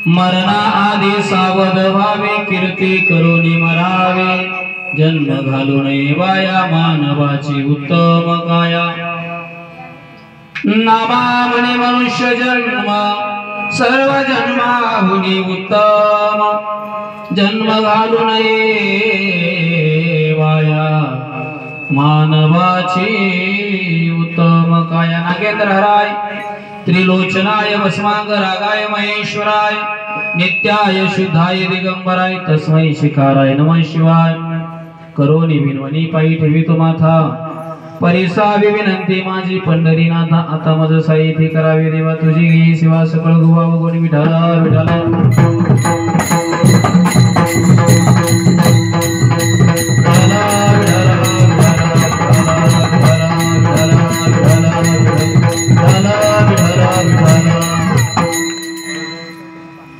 मरणा आधी सावध व्हावे, कीर्ती करुनी मरावे, जन्म घालू नये वाया, मानवाची उत्तम काया। नामा म्हणे मनुष्य जन्म, सर्व जन्माहुनी उत्तम, जन्म घालू नये वाया, मानवाची उत्तम काया। नागेंद्र हराय त्रिलोचनाय भस्मांगरागाय महेश्वराय, नित्याय शुद्धाय दिगंबराय, तस्मै शिकाराय नमः शिवाय। करोनी विनवणी पायी ठेवितो माथा, परिसावी विनंती माझी पंढरीनाथा, आता मज साहित्य करावे देवा तुझी घे सेवा, सकळ गुवा गुण विठाला विठाला।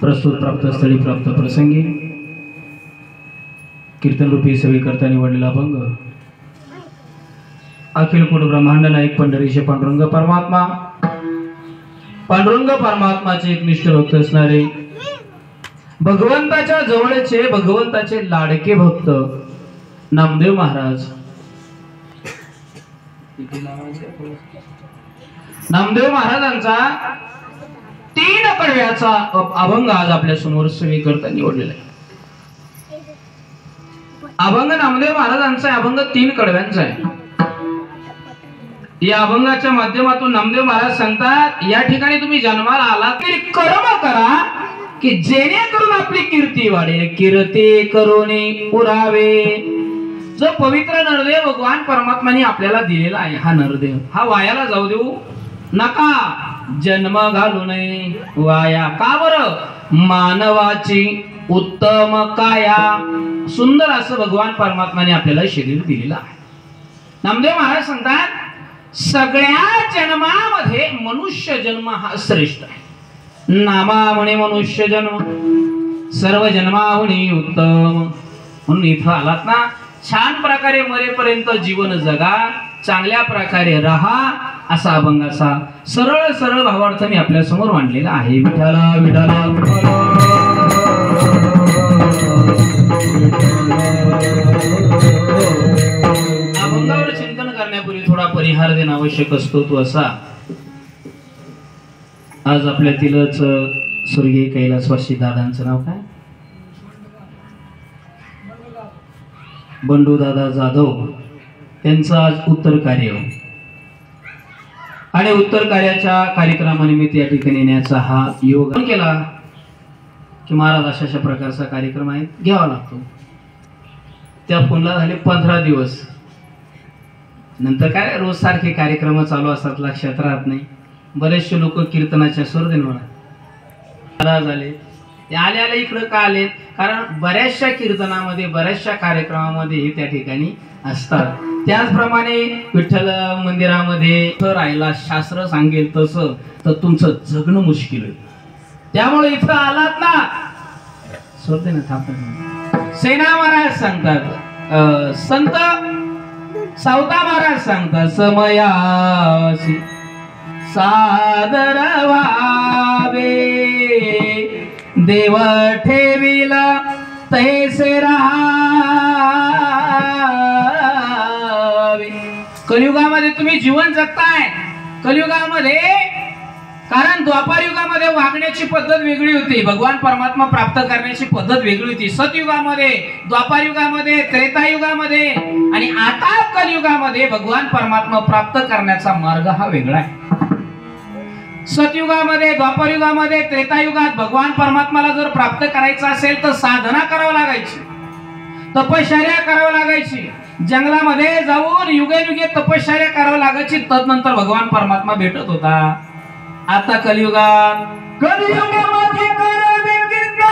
प्रस्तुत प्राप्त स्थळी प्राप्त प्रसंगी कीर्तन रूपी सेवेकरता निवडलेला अभंग अखिल कुट ब्रह्मांड नायक पंढरीशे पांडुरंग परमात्मा, पांडुरंग परमात्माचे एकनिष्ठ भक्त असणारे, भगवंताच्या जवळचे भगवंताचे लाडके भक्त नामदेव महाराज। नामदेव महाराजांचा 3 कडव्याचा अभंग आज आपल्या समोर सेवेकरता निवडलेला आहे। अभंग नामदेव महाराजांचा अभंग 3 कडव्यांचा आहे। या अभंगाच्या माध्यमातून नामदेव महाराज सांगतात, या ठिकाणी तुम्ही जन्माला आलात तरी कर्म करा की जेणेकरून आपली कीर्ती वाढेल, कीर्ती करुनी पुरावे। जो पवित्र नरदेव भगवान परमात्माने आपल्याला दिलेला आहे, हा नरदेव हा वायाला जाऊ देऊ नका, जन्म घालू नये वाया। का बरं? मानवाची उत्तम काया, सुंदर असं भगवान परमात्माने आपल्याला शरीर दिलेलं आहे। नामदेव महाराज सांगतात, सगळ्या जन्मामध्ये मनुष्य जन्म हा श्रेष्ठ आहे। नामा म्हणे मनुष्य जन्म, सर्व जन्माहुनी उत्तम। म्हणून इथं आलात ना, छान प्रकारे मरेपर्यंत जीवन जगा, चांगल्या प्रकारे राहा, असा अभंगाचा सरळ सरळ भावार्थ मी आपल्या समोर मांडलेला आहे। विठाला विठाला अभंगावर चिंतन करण्यापूर्वी थोडा परिहार देणं आवश्यक असतो, तो असा, आज आपल्यातीलच स्वर्गीय कैलासवासी दादांचं नाव काय? बंडू दादा जाधव। त्यांचं आज उत्तर कार्य आणि उत्तर कार्याच्या कार्यक्रमानिमित्त या ठिकाणी येण्याचा हा योग केला की महाराज अशा प्रकारचा कार्यक्रम आहे, घ्यावा लागतो। त्या फोनला झाले 15 दिवस, नंतर काय रोज सारखे कार्यक्रम चालू असतात, लक्षात राहत नाही. बरेचसे लोक कीर्तनाच्या स्वर्धेंवर झाले. ते आले इकडं का आले? कारण बऱ्याचशा कीर्तनामध्ये बऱ्याचशा कार्यक्रमामध्ये हे त्या ठिकाणी असतात. त्याचप्रमाणे विठ्ठल मंदिरामध्ये राहिला शास्त्र सांगेल तसं तर तुमचं जगणं मुश्किल होईल. त्यामुळे इथं आलात ना स्वर्धेनं थांबतात. सेना महाराज सांगतात, संत सावता महाराज सांगतात, समयासी सादर व्हावे देव ठेविला तैसे राहावे. कलियुगामध्ये तुम्ही जीवन जगताय. कलियुगामध्ये कारण द्वापार युगामध्ये वागण्याची पद्धत वेगळी होती, भगवान परमात्मा प्राप्त करण्याची पद्धत वेगळी होती. सतयुगामध्ये, द्वापार युगामध्ये, त्रेतायुगामध्ये आणि आता कलियुगामध्ये भगवान परमात्मा प्राप्त करण्याचा मार्ग हा वेगळा आहे. सतयुगामध्ये, द्वापार युगामध्ये, त्रेतायुगात भगवान परमात्माला जर प्राप्त करायचं असेल तर साधना करावं लागायची, तपश्चर्या करावं लागायची, जंगलामध्ये जाऊन युगे तपश्चर्या करावं लागायची, तदनंतर भगवान परमात्मा भेटत होता. आता कलियुगामध्ये करावे कीर्तन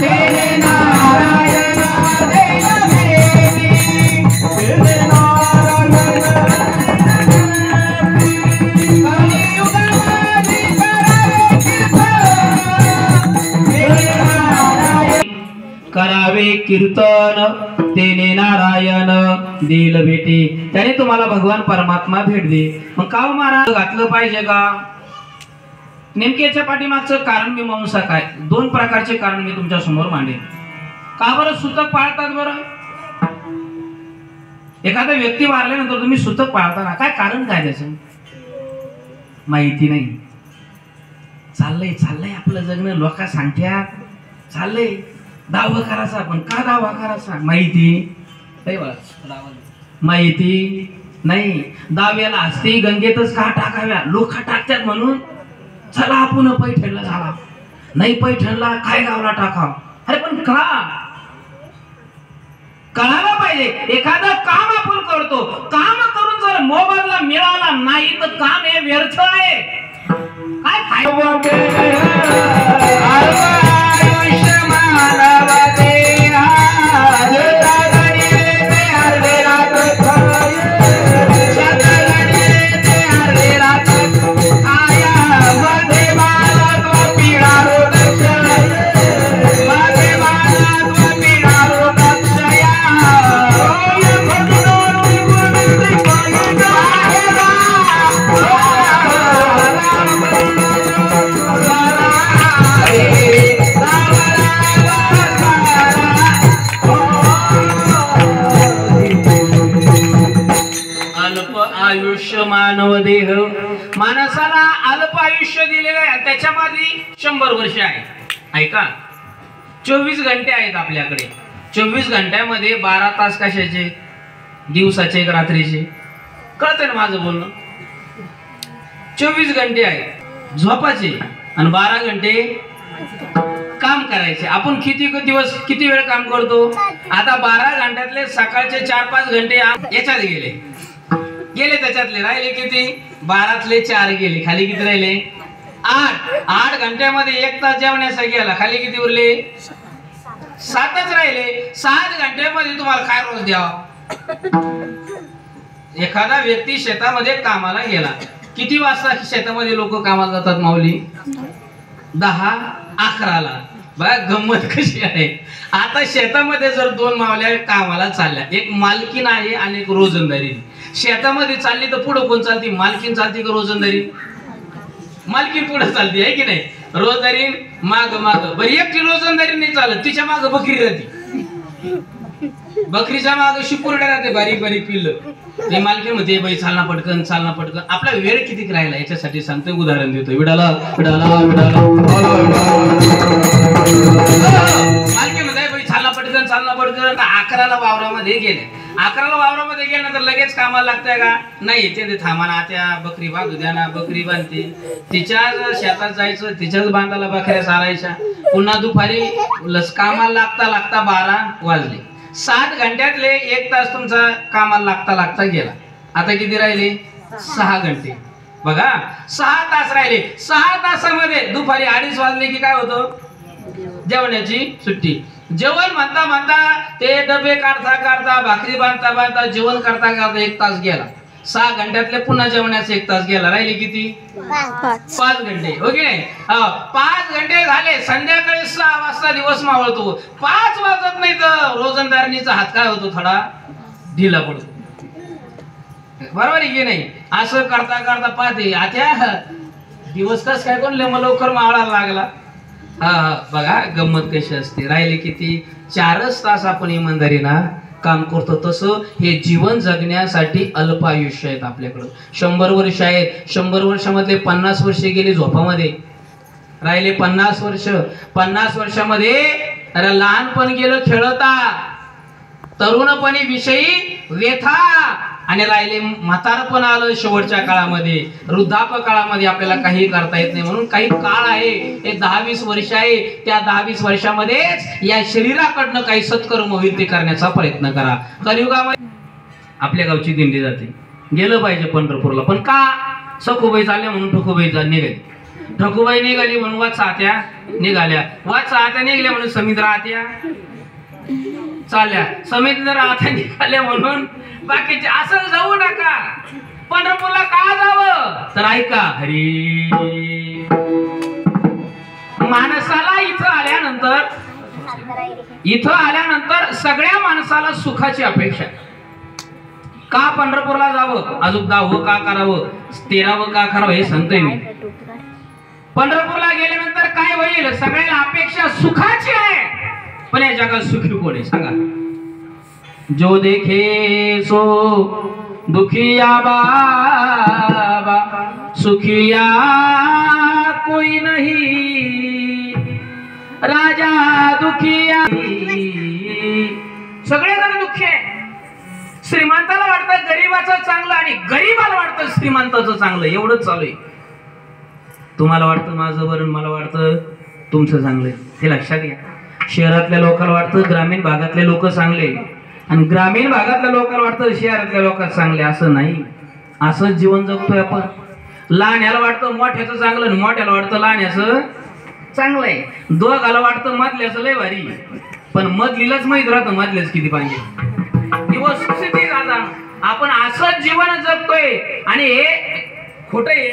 तेरे नारायण करावे कीर्तन तेने नारायण देईल भेटे. त्याने तुम्हाला भगवान परमात्मा भेट दे. मग का महाराज घातलं पाहिजे का? नेमके याच्या पाठीमागचं कारण मी मांसा काय, दोन प्रकारचे कारण मी तुमच्या समोर मांडेन. का बरं सुतक पाळतात? बरं एखादा व्यक्ती मारल्यानंतर तुम्ही सुतक पाळता ना, काय कारण काय त्याचं? माहिती नाही. चाललंय आपलं जगणं, लोक सांगत्यात चाललंय दावा करायचा, पण का दावा करायचा? माहिती नाही. दाव्याला असते गंगेतच का टाकाव्या, लोक टाकतात म्हणून चला आपण पैठणला झाला, नाही पैठणला काय गावला टाकाव. अरे पण का कळायला पाहिजे. एखादं काम आपण करतो, काम करून जर मोबदला मिळाला नाही तर काम हे व्यर्थ आहे. काय मानव देह, माणसाला अल्प आयुष्य दिलेलं आहे. त्याच्यामध्ये 100 वर्ष आहे. ऐका, 24 घंटे आहेत आपल्याकडे. 24 घंट्यामध्ये 12 तास कशाचे? दिवसाचे, रात्रीचे. कळतं ना माझं बोलणं? 24 घंटे आहेत झोपाचे आणि 12 घंटे काम करायचे. आपण किती वेळ काम करतो? आता 12 घंट्यातले सकाळचे 4-5 घंटे याच्यात गेले त्याच्यातले राहिले किती? 12तले 4 गेले, खाली किती राहिले? 8 घंट्यामध्ये 1 तास जेवण्यासाठी गेला, खाली किती उरले? 7च राहिले. 7 घंट्यामध्ये तुम्हाला काय रोज द्यावा? एखादा व्यक्ती शेतामध्ये कामाला गेला, किती वाजता शेतामध्ये लोक कामाला जातात माऊली? 10-11ला. बघा गंमत कशी आहे. आता शेतामध्ये जर 2 मावल्या कामाला चालल्या, एक मालकीन आहे आणि एक रोजंदारी. शेतामध्ये चालली तर पुढे कोण चालती? मालकीन चालती का रोजंदारी? मालकीन पुढे चालती आहे की नाही? रोजंदारी माग बरं एकटी रोजंदारी नाही चालत, तिच्या माग बकरी राहते, बकरीच्या माग शिपुरड्या राहते, बारीक पिल्ल. ते मालकीन म्हणते बाई चालना पटकन. आपला वेळ किती राहिला याच्यासाठी सांगतोय, उदाहरण देतोय. विडाला मालकीन म्हणते बाई चालना पटकन. 11ला वावरामध्ये गेले. 11ला वावरामध्ये गेल्यानंतर लगेच कामाला लागतंय का? नाही. ते थांबाना, त्या बकरी बांधू द्या ना. बकरी बांधते, तिच्याच शेतात जायचं, तिच्याच बांधाला बकऱ्या चारायच्या. पुन्हा दुपारी कामाला लागता 12 वाजले. 7 घंट्यातले 1 तास तुमचा कामाला लागता लागता गेला. आता किती राहिले? 6 घंटे. बघा 6 तास राहिले. 6 तासामध्ये दुपारी 2:30 वाजले की काय होतं? जेवणाची सुट्टी. जेवण म्हणता म्हणता ते डबे काढता काढता भाकरी बांधता बांधता जेवण करता करता 1 तास गेला. 6 घंट्यातले पुन्हा जेवणाचे 1 तास गेला. राहिले किती? 5 घंटे. हो की नाही? 5 घंटे झाले. संध्याकाळी 6 वाजता दिवस मावळतो. 5 वाजत नाही तर रोजंदारणीचा हात काय होतो? थोडा ढिला पडतो. बरोबर आहे की नाही? असं करता करता पाहते आता दिवस कस काय कोण लवकर मावळायला लागला. बघा गंमत कशी असते. राहिले किती? 4च तास आपण इमानदारीनं काम करतो. तसं हे जीवन जगण्यासाठी अल्प आयुष्य आहेत आपल्याकडं. 100 वर्ष आहेत. 100 वर्षामधले 50 वर्षे गेली झोपामध्ये. राहिले 50 वर्ष. 50 वर्षामध्ये लहानपण गेलं खेळता, तरुणपणी विषयी व्यथा, आणि राहिले म्हातारपण आलं शेवटच्या काळामध्ये. वृद्धाप काळामध्ये आपल्याला काही करता येत नाही. म्हणून काही काळ आहे, हे 10-20 वर्ष आहे. त्या 10-20 वर्षामध्येच या शरीराकडनं काही सत्कर्म होईल ते करण्याचा प्रयत्न करा. कलियुगामध्ये आपल्या गावची दिंडी जाते. गेलं पाहिजे पंढरपूरला. पण का? सखूबाई चालल्या म्हणून ठकूबाई निघाली. ठकूबाई निघाली म्हणून वाचात्या निघाल्या. वाचात्या निघाल्या म्हणून समित्र आत्या चालल्या. समित्र आत्या निघाल्या म्हणून बाकीचे. असं जाऊ नका. पंढरपूरला का जावं? तर ऐका. हरी माणसाला इथं आल्यानंतर सगळ्या माणसाला सुखाची अपेक्षा. का पंढरपूरला जावं? अजून 10वं का करावं? 13वं का करावं? हे सांगतोय मी. पंढरपूरला गेल्यानंतर काय होईल? सगळ्याला अपेक्षा सुखाची आहे. पण या जगात सुखी कोण आहे सांगा? जो देखे सो दुखिया बाबा, सुखिया कोई नहीं, राजा दुखिया. सगळेजण दुःखी आहे. श्रीमंताला वाटतं गरीबाचं चांगलं आणि गरीबाला वाटतं श्रीमंताचं चांगलं. एवढंच चालू आहे. तुम्हाला वाटतं माझं बरं, मला वाटतं तुमचं चांगलं. हे लक्षात घ्या. शहरातल्या लोकांना वाटतं ग्रामीण भागातले लोक चांगले, आणि ग्रामीण भागातल्या लोकांना वाटतं शहरातल्या लोकांना चांगले. असं नाही. असंच जीवन जगतोय आपण. लहान याला वाटतं मोठ्याचं चांगलं, आणि मोठ्याला वाटतं लहान्याचं चांगलं आहे. दोघाला वाटतं मधल्याचं लय भारी, पण मधलीलाच माहित राहतं मधल्याच किती पाहिजे. दिवस दादा आपण असंच जीवन जगतोय. आणि हे खोटं आहे,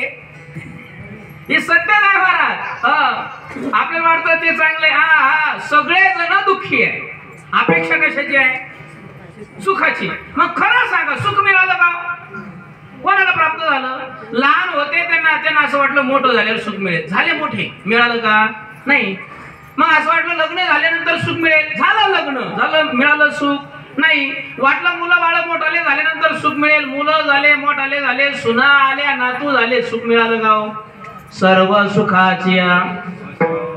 हे सत्य नाही महाराज. आपल्याला वाटतं ते चांगले. हा सगळे जण दुःखी आहे. अपेक्षा कशाची आहे? सुखाची. मग खरं सांगा, सुख मिळालं का? कोणाला प्राप्त झालं? लहान होते त्यांना असं वाटलं मोठं झाल्यावर सुख मिळेल. झाले मोठे, मिळालं का? नाही. मग असं वाटलं लग्न झाल्यानंतर सुख मिळेल. झालं लग्न झालं, मिळालं सुख? नाही. वाटलं मुलं बाळ मोठाले झाल्यानंतर सुख मिळेल. मुलं झाले, मोठाले झाले, सुना आल्या, नातू झाले, सुख मिळालं का? सर्व सुखाची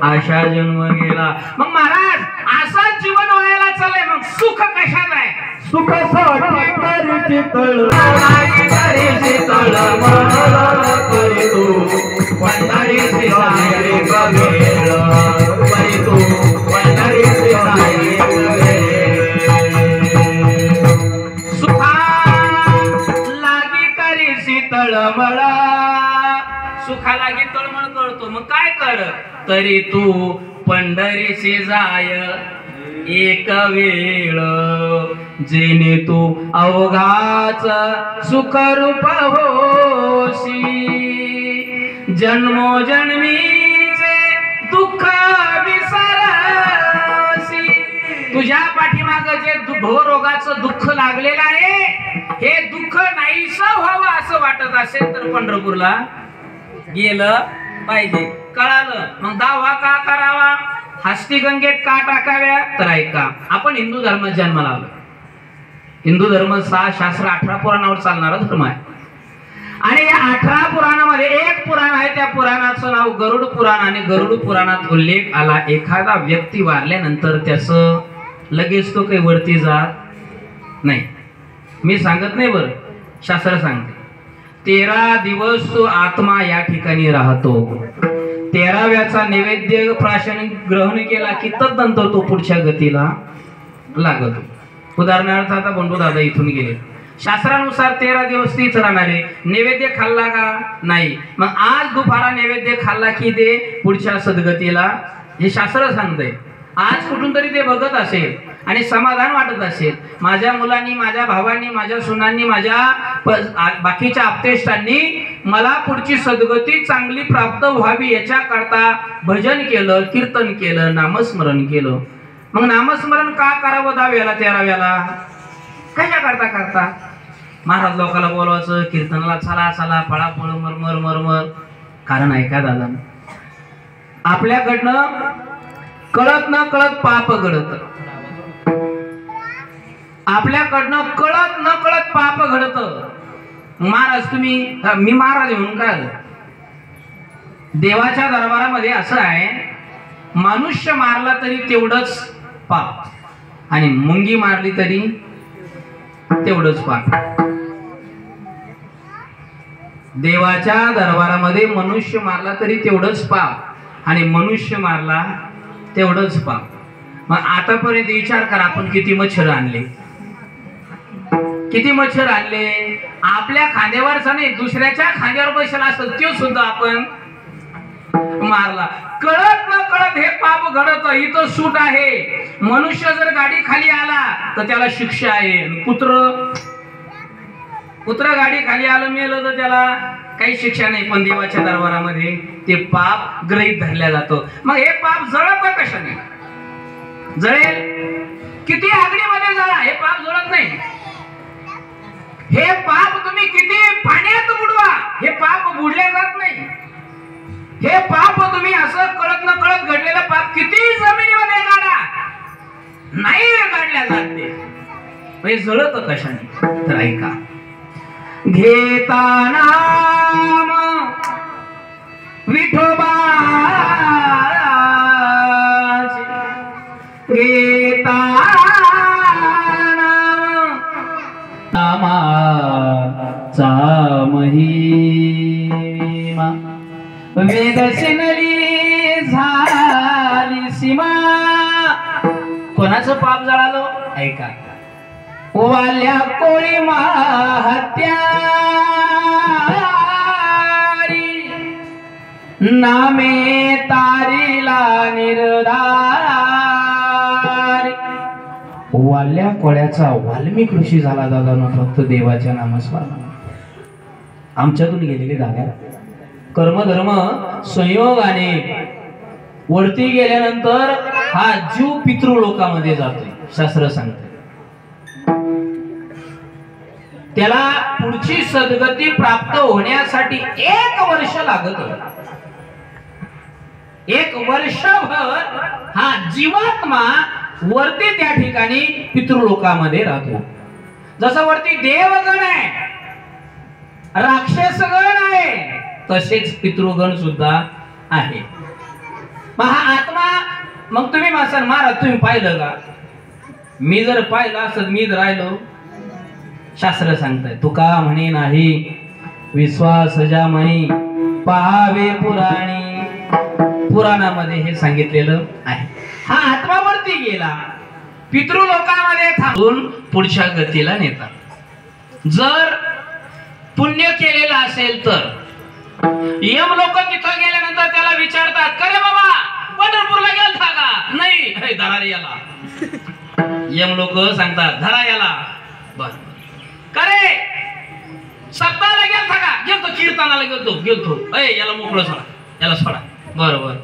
आशा जन्म गेला. मग महाराज असंच जीवन व्हायला चाललंय. मग सुख कशात आहे? सुख सुखा लागी तळमळ करतो. मग काय कर? तरी तू पंढरीशी जाय एक वेळ, जेणे तू अवघाच सुखरूप होशी. जन्मोजन्मीचे दुःख विसरसी. तुझ्या पाठीमाग जे भवरोगाचं दुःख लागलेलं आहे, हे दुःख नाहीसं व्हावं असं वाटत असेल तर पंढरपूरला गेलं पाहिजे. कळालं? मग दावा का करावा? हस्तिगंगेत का टाकाव्या? तर ऐका. आपण हिंदू धर्मात जन्माला आलो. हिंदू धर्म 6 शास्त्र 18 पुराणावर चालणारा धर्म आहे. आणि या 18 पुराणामध्ये एक पुराण आहे, त्या पुराणाचं नाव गरुड पुराण. आणि गरुड पुराणात उल्लेख आला, एखादा व्यक्ती वारल्यानंतर त्याचं लगेच तो काही वरती जात नाही. मी सांगत नाही बरं, शास्त्र सांगते. 13 दिवस तो आत्मा या ठिकाणी राहतो. 13व्याचा नैवेद्य प्राशन ग्रहण केला की तदनंतर तो पुढच्या गतीला लागतो. उदाहरणार्थ आता बंडू दादा इथून गेले, शास्त्रानुसार 13 दिवस तीच राहणारे, नैवेद्य खाल्ला का नाही, मग आज दुपारा नैवेद्य खाल्ला की ते पुढच्या सद्गतीला, हे शास्त्र सांगतंय. आज कुठून तरी ते बघत असेल आणि समाधान वाटत असेल, माझ्या मुलांनी, माझ्या भावांनी, माझ्या सुनांनी, माझ्या बाकीच्या आप्तेष्टांनी मला पुढची सद्गती चांगली प्राप्त व्हावी याच्याकरता भजन केलं, कीर्तन केलं, नामस्मरण केलं. मग नामस्मरण का करावं 10व्याला 13व्याला? कशा करता महाराज लोकांना बोलवायचं, कीर्तनाला चला चला, फळाफळ मरमर मरमर. कारण ऐका दादा, आपल्याकडनं कळत न कळत पाप घडत, आपल्याकडनं कळत न कळत पाप घडत. महाराज तुम्ही, मी महाराज म्हणून काय, देवाच्या दरबारामध्ये असं आहे, मनुष्य मारला तरी तेवढंच पाप आणि मुंगी मारली तरी तेवढंच पाप. देवाच्या दरबारामध्ये मनुष्य मारला तरी तेवढंच पाप आणि मनुष्य मारला तेवढंच पाप. मग आतापर्यंत विचार करा, आपण किती मच्छर आणले, किती मच्छर आणले. आपल्या खांद्यावरचा नाही, दुसऱ्याच्या खांद्यावर बसला असत तो सुद्धा आपण मारला. कळत न कळत हे पाप घडत. इथं सूट आहे, मनुष्य जर गाडी खाली आला तर त्याला शिक्षा आहे. कुत्र गाडी खाली आलं मेलं तर त्याला काही शिक्षा नाही, पण देवाच्या दरबारामध्ये ते पाप गृहीत धरल्या जातं. मग हे पाप जळत कशाने? जळेल किती अग्नीमध्ये जळा, हे पाप जळत नाही. हे पाप तुम्ही किती पाण्यात बुडवा, हे पाप बुडले जात नाही. हे पाप तुम्ही असं कळत न कळत घडलेलं पाप किती जमिनीमध्ये काढा, नाही काढल्या जात ते. म्हणजे जळत कशाने? तर ऐका, घेता नाम विठोबा, घेता नामाचा महिमा, वेद शिनली झाली सीमा. कोणाचं पाप जळालं? ऐका, वाल्या कोळी महात्यारी, नामे तारीला निर्धारी. वाल्या कोळ्याचा वाल्मिक ऋषी झाला दादा ना, फक्त देवाच्या नामस्मरणाने. आमच्यातून गेलेली दादा कर्मधर्म संयोगाने वरती गेल्यानंतर हा जीव पितृलोकामध्ये जातोय. शास्त्र सांगते त्याला पुढची सद्गती प्राप्त होण्यासाठी 1 वर्ष लागत. 1 वर्षभर हा जीवात्मा वरती त्या ठिकाणी पितृलोकामध्ये राहतो. जसं वरती देवगण आहे, राक्षसगण आहे, तसेच पितृगण सुद्धा आहे. मग हा आत्मा, मग तुम्ही माणसाला महाराज तुम्ही पाहिलं का? मी जर पाहिलं असत मी जर राहिलो, शास्त्र सांगताय तुका म्हणे नाही विश्वास ज्या म्हणी पाहावे पुराणी. पुराणामध्ये हे सांगितलेलं आहे. हा आत्मावरती गेला, पितृलोकामध्ये थांबून पुढच्या गतीला नेतात. जर पुण्य केलेलं असेल तर यम लोक तिथं गेल्यानंतर त्याला विचारतात, करे बाबा पंढरपूरला गेलता का? नाही, धरा याला. यम लोक सांगतात धरा याला. बर, करे सप्ताहाला गेलता का? गेलतो. कीर्तनाला गेलतो. याला मोकळं सोडा, याला सोडा. बरोबर.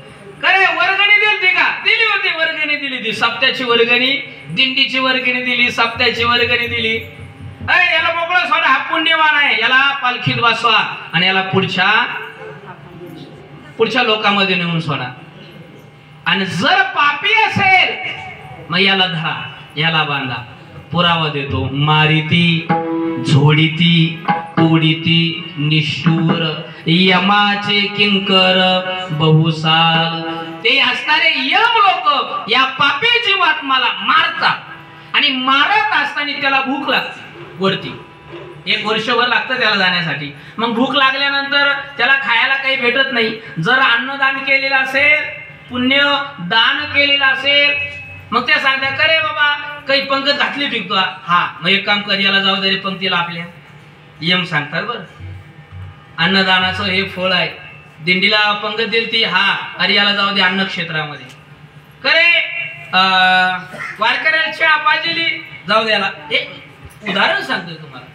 करे वर्गणी दिली का? दिली होती, वर्गणी दिली ती. सप्त्याची वर्गणी, दिंडीची वर्गणी दिली, सप्त्याची वर्गणी दिली. याला मोकळं सोडा, हा पुण्यवान आहे, याला पालखीत बसवा आणि याला पुढच्या लोकांमध्ये नेऊन सोडा. आणि जर पापी असेल मग याला धरा, याला बांधा. पुरावा देतो, मारिती, झोडीती, तोडीती, निष्ठूर, यमाचे किंकर बहुसाल. ते असणारे यम लोक या पापी जीवात्माला मारतात आणि मारत असताना त्याला भूक लागते. वरती 1 वर्षभर लागतं त्याला जाण्यासाठी. मग भूक लागल्यानंतर त्याला खायला काही भेटत नाही. जर अन्नदान केलेलं असेल, पुण्य दान केलेलं असेल, मग ते सांगतात करे बाबा काही पंगत घातली पिकतो हा, मग एक काम कर, याला जाऊ दे रे पंक्तीला आपल्या, यम सांगतात बरं. अन्नदानाचं हे फळ आहे. दिंडीला पंगत दिली ती, हा अरे याला जाऊ दे अन्न क्षेत्रामध्ये. करे वारकऱ्याला चहा पाहिजे, जाऊ द्याला. एक उदाहरण सांगतोय तुम्हाला.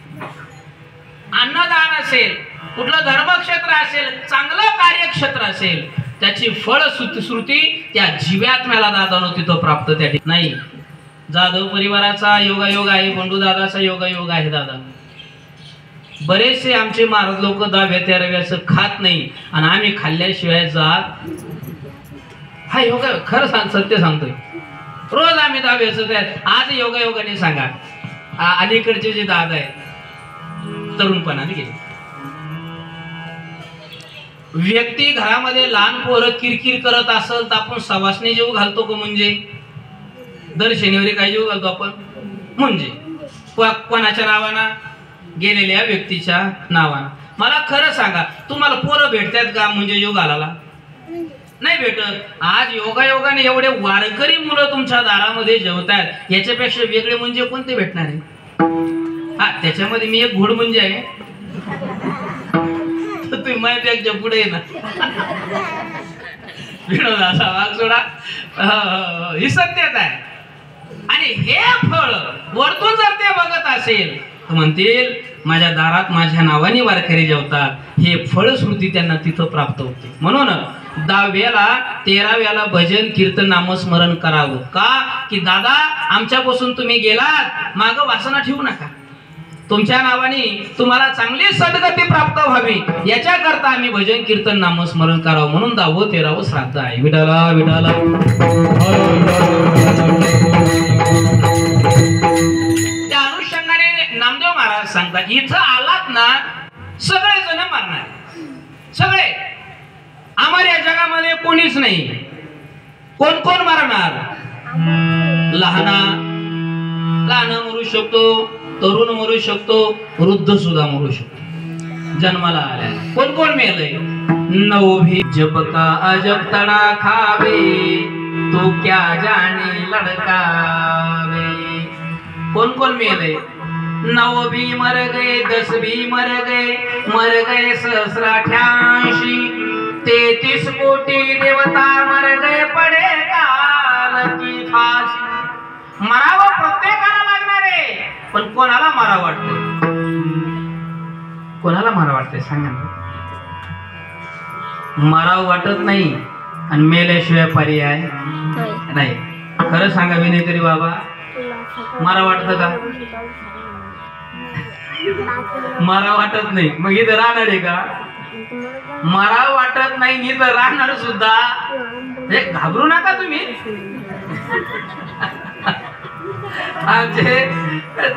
अन्नदान असेल, कुठलं धर्मक्षेत्र असेल, चांगलं कार्यक्षेत्र असेल, त्याची फळश्रुती त्या जीवात्म्याला दादानो तिथं प्राप्त त्या नाही. जाधव परिवाराचा योगायोग आहे, बंडू दादाचा योगायोग आहे. दादा बरेचसे आमचे महाराज लोक दहाव्या तेराव्याचं खात नाही आणि आम्ही खाल्ल्याशिवाय जात. हा योगा खरं सांग, सत्य सांगतोय. रोज आम्ही दहाव्याचं त्या आज योगायोगाने सांगा. अलीकडचे जे दादा आहेत तरुणपणाने गेले व्यक्ती, घरामध्ये लहान पोरं किरकिर करत असेल तर आपण सवासणी जेव घालतो का? म्हणजे दर शनिवारी काय जेव घालतो आपण? म्हणजे कोणाच्या नावाना? गेलेल्या व्यक्तीच्या नावानं. मला खरं सांगा, तुम्हाला पोरं भेटतात का म्हणजे जेव घालायला? नाही भेटत. आज योगायोगाने एवढे वारकरी मुलं तुमच्या दारामध्ये जेवतात, याच्यापेक्षा वेगळे म्हणजे कोणते भेटणार आहे? हा, त्याच्यामध्ये मी एक घोड म्हणजे आहे. तुम्ही माहिती पुढे ना विनोदाचा भाग सोडा, ही सत्यता आहे. आणि हे फळ वरतून जर ते बघत असेल तर म्हणतील माझ्या दारात माझ्या नावाने वारकरी जेवतात. हे फळश्रुती त्यांना तिथं प्राप्त होते. म्हणून 10व्याला 13व्याला भजन कीर्तन नामस्मरण करावं. का? की दादा आमच्यापासून तुम्ही गेलात, मागं वासना ठेवू नका. तुमच्या नावाने तुम्हाला चांगली सद्गती प्राप्त व्हावी याच्याकरता आम्ही भजन कीर्तन नामस्मरण करावं. म्हणून 10वं 13वं श्राद्ध आहे. विठाला विठाला. त्या अनुषंगाने नामदेव महाराज सांगतात, इथं आलात ना सगळे जण मरणार. सगळे. आम्हाला या जगामध्ये कोणीच नाही. कोण कोण मरणार? लहान मरू शकतो, तरुण मरू शकतो, वृद्ध सुद्धा मरू शकतो. जन्माला आल्या कोण कोण मेलय? नौ भी जब का अजब तड़ा खावे तो क्या जाने लड़कावे. कोण कोण मेलय? 9 भी मर गए, 10 भी मर गए सहस्राठ्यांशी. 33 कोटी देवता मर गए, पडे काल की फाशी. मरावं प्रत्येकाला लागणार आहे, पण कोणाला मारा वाटते? कोणाला मारा वाटते सांगा ना. मारावं वाटत नाही आणि मेल्याशिवाय पर्याय नाही. खरं सांगा विनयकरी बाबा, मारा वाटतं का? मारा वाटत नाही, मग इथं राहणार आहे का? मारा वाटत नाही, इथं राहणार सुद्धा. घाबरू नका तुम्ही. आमचे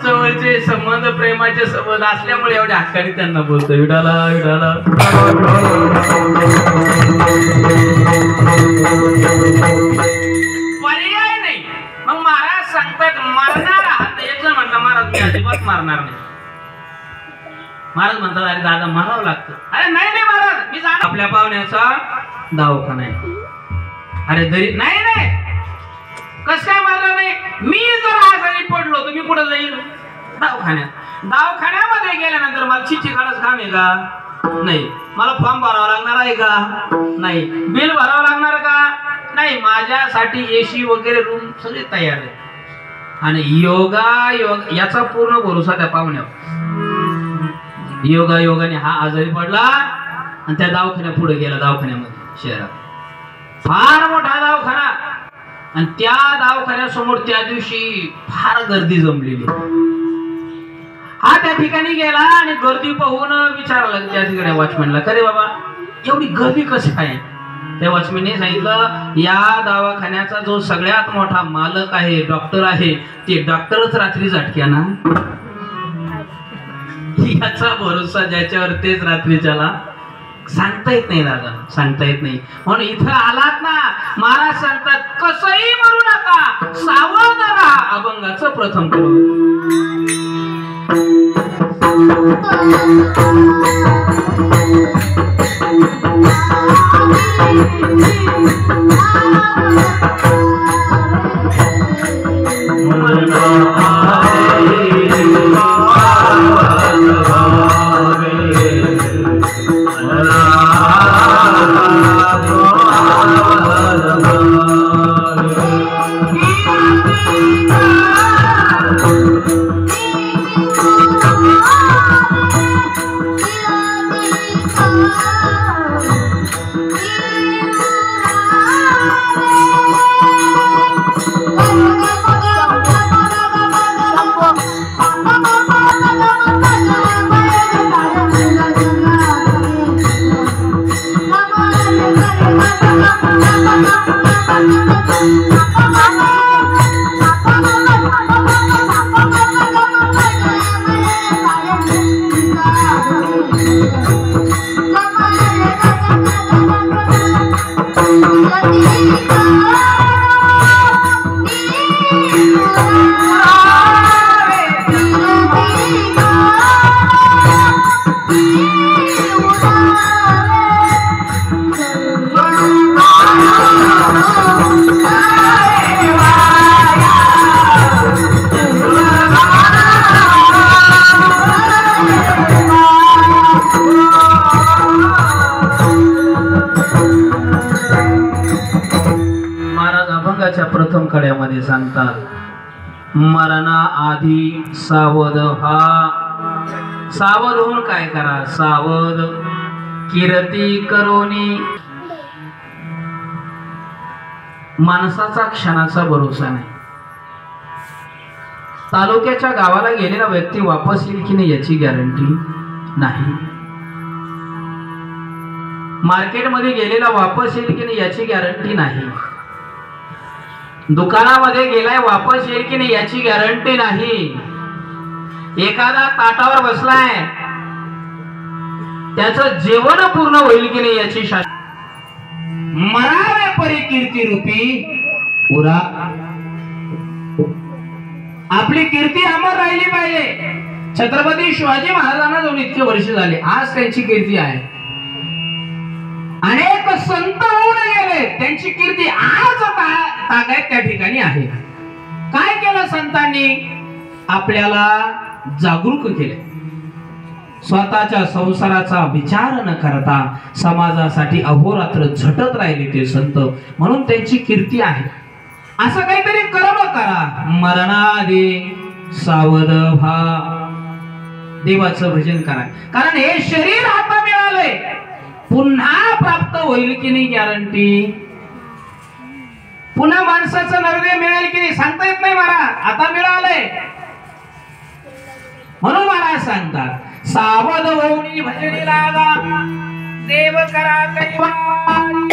जवळचे संबंध, प्रेमाचे संबंध असल्यामुळे एवढ्या हक्काने त्यांना बोलतो. विठाला विठाला. पर्याय नाही. मग महाराज सांगतात मारणार आहात. एक जण म्हणता महाराज मी अजिबात मारणार नाही. महाराज म्हणतात अरे दादा मारावं लागतं. अरे नाही नाही महाराज मी जाणार. आपल्या पाहुण्याचा दवाखाना आहे. अरे दरी नाही नाही कस काय मारलं नाही? मी जर आजारी पडलो तर मी कुठं जाईल? दवाखान्यात. दवाखान्यामध्ये गेल्यानंतर मला चिठ्ठी काढायचं काम आहे का? नाही. मला फॉर्म भरावा लागणार आहे का? नाही. बिल भरावं लागणार का? नाही. माझ्यासाठी एसी वगैरे रूम सगळे तयार आहे. आणि योग याचा पूर्ण भरोसा त्या पाहुण्यावर. योगायोगाने हा आजारी पडला आणि त्या दवाखान्या पुढे गेला. दवाखान्यामध्ये शहरात फार मोठा दवाखाना आणि त्या दवाखान्यासमोर त्या दिवशी फार गर्दी जमलेली. हा त्या ठिकाणी गेला आणि गर्दी पाहून विचारला त्या ठिकाणी वॉचमॅनला, अरे बाबा एवढी गर्दी कशी आहे? त्या वॉचमॅनने सांगितलं या दवाखान्याचा जो सगळ्यात मोठा मालक आहे, डॉक्टर आहे, ते डॉक्टरच रात्री झटक्या ना. याचा भरोसा ज्याच्यावर तेच रात्रीच्याला. सांगता येत नाही दादा, सांगता येत नाही. म्हणून इथं आलात ना महाराज सांगतात कसंही मरू नका, सावध राहा. अभंगाचं प्रथम करू. मनना मरणा आधी सावध व्हा. सावध होऊन काय करा? सावध कीर्ती करोनी. माणसाचा क्षणाचा भरोसा नाही. तालुक्याच्या गावाला गेलेला व्यक्ती वापस येईल की नाही याची गॅरंटी नाही. मार्केटमध्ये गेलेला वापस येईल की नाही याची गॅरंटी नाही. दुकानामध्ये गेलाय वापस येईल की नाही याची गॅरंटी नाही. एखादा ताटावर बसलाय त्याचं जेवण पूर्ण होईल की नाही याची शाश्वती. मरावे परी कीर्ती रूपी उरा. आपली कीर्ती अमर राहिली पाहिजे. छत्रपती शिवाजी महाराजांना जाऊन इतके वर्ष झाले, आज त्यांची कीर्ती आहे. अनेक संत होऊन गेले, त्यांची कीर्ती आज तागायत त्या ठिकाणी आहे. काय केलं संतांनी? आपल्याला जागरूक केले. स्वतःच्या संसाराचा विचार न करता समाजासाठी अहोरात्र झटत राहिले ते संत, म्हणून त्यांची कीर्ती आहे. असं काहीतरी कर्म करा. मरणादे सावध व्हा. देवाचं भजन करा. कारण हे शरीर आता मिळालंय, पुन्हा प्राप्त होईल की नाही गॅरंटी. पुन्हा माणसाचं नरदेह मिळेल की नाही सांगता येत नाही महाराज. आता मिळालंय म्हणून महाराज सांगतात सावध होऊन भजनी लागा. देव करा कैवारी.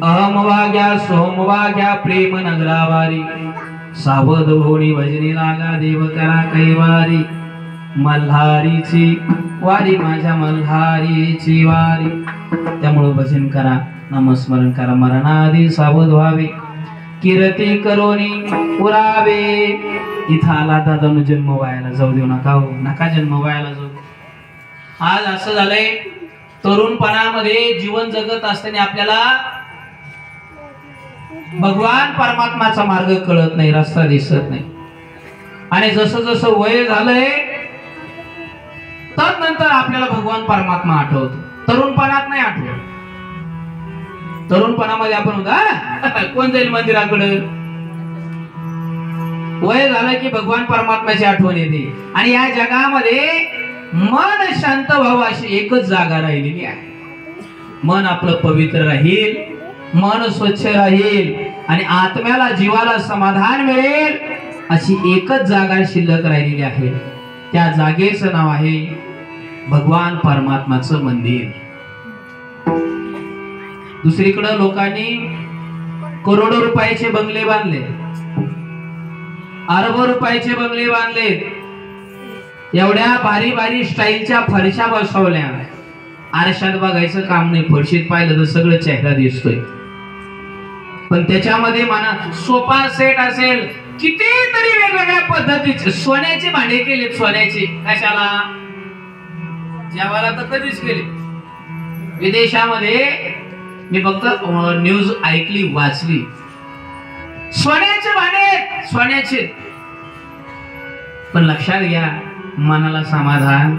अहम वाग्या सोम वाग्या प्रेम नगरावारी. सावध होऊन भजनी लागा. देव करा कैवारी. मल्हारीची वारी माझ्या मल्हारीची वारी. त्यामुळे भजन करा, नामस्मरण करा. मरणाआधी सावध व्हावे. कीर्ती करोनी उरावे. इथं आला दादानं जन्म व्हायला जाऊ देऊ नका. हो नका जन्म व्हायला जाऊ. आज असं झालंय, तरुणपणामध्ये जीवन जगत असताना आपल्याला भगवान परमात्माचा मार्ग कळत नाही, रस्ता दिसत नाही. आणि जसं जसं वय झालंय तदनंतर आपल्याला भगवान परमात्मा आठवतो. तरुणपणात नाही आठवत. तरुणपणामध्ये आपण होता कोण जाईल मंदिराकडे. वय झालं की भगवान परमात्म्याची आठवण येते. आणि या जगामध्ये मन शांत व्हावं अशी एकच जागा राहिलेली आहे. मन आपलं पवित्र राहील, मन स्वच्छ राहील आणि आत्म्याला जीवाला समाधान मिळेल अशी एकच जागा शिल्लक राहिलेली आहे. त्या जागेचं नाव आहे भगवान परमात्माचं मंदिर. दुसरीकडे लोकांनी करोडो रुपयाचे बंगले बांधले, अरब रुपयाचे बंगले बांधले, एवढ्या भारी भारी स्टाईलच्या फरशा बसवल्या. आरशात बघायचं काम नाही, फरशीत पाहिलं तर सगळं चेहरा दिसतोय. पण त्याच्यामध्ये म्हणा सोफा सेट असेल, कितीतरी वेगवेगळ्या पद्धतीचे सोन्याचे भांडे केले. सोन्याचे कशाला? जेवायला तर कधीच केले. विदेशामध्ये मी फक्त न्यूज ऐकली वाचली. सोन्याचे भांडे, सोन्याचे. पण लक्षात घ्या, मनाला समाधान